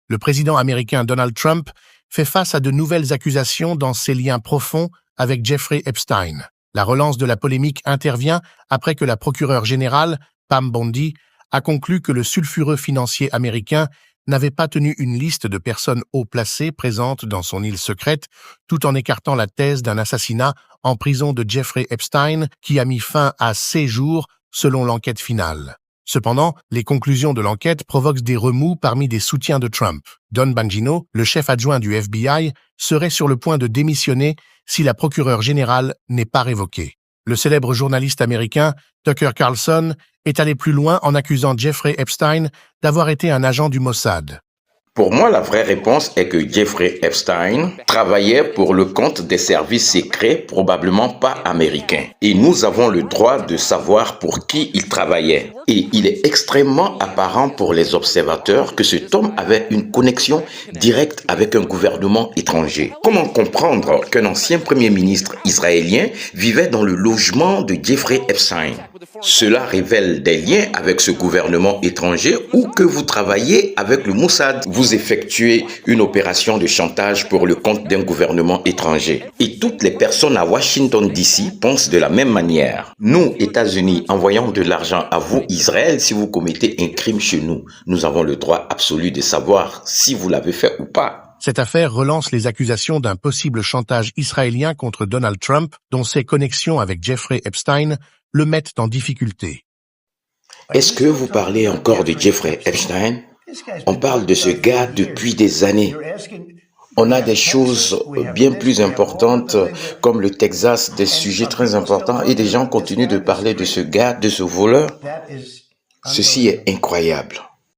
Le président américain Donald Trump fait face à de nouvelles accusations dans ses liens profonds avec Jeffrey Epstein. La relance de la polémique intervient après que la procureure générale, Pam Bondi, a conclu que le sulfureux financier américain n'avait pas tenu une liste de personnes haut placées présentes dans son île secrète, tout en écartant la thèse d'un assassinat en prison de Jeffrey Epstein qui a mis fin à 6 jours selon l'enquête finale. Cependant, les conclusions de l'enquête provoquent des remous parmi des soutiens de Trump. Don Bongino, le chef adjoint du FBI, serait sur le point de démissionner si la procureure générale n'est pas révoquée. Le célèbre journaliste américain Tucker Carlson est allé plus loin en accusant Jeffrey Epstein d'avoir été un agent du Mossad. Pour moi, la vraie réponse est que Jeffrey Epstein travaillait pour le compte des services secrets probablement pas américains. Et nous avons le droit de savoir pour qui il travaillait. Et il est extrêmement apparent pour les observateurs que cet homme avait une connexion directe avec un gouvernement étranger. Comment comprendre qu'un ancien premier ministre israélien vivait dans le logement de Jeffrey Epstein? Cela révèle des liens avec ce gouvernement étranger ou que vous travaillez avec le Mossad. Vous effectuez une opération de chantage pour le compte d'un gouvernement étranger. Et toutes les personnes à Washington DC pensent de la même manière. Nous, États-Unis, envoyons de l'argent à vous, Israël, si vous commettez un crime chez nous. Nous avons le droit absolu de savoir si vous l'avez fait ou pas. Cette affaire relance les accusations d'un possible chantage israélien contre Donald Trump, dont ses connexions avec Jeffrey Epstein le mettent en difficulté. Est-ce que vous parlez encore de Jeffrey Epstein? On parle de ce gars depuis des années. On a des choses bien plus importantes comme le Texas, des sujets très importants et des gens continuent de parler de ce gars, de ce voleur. Ceci est incroyable.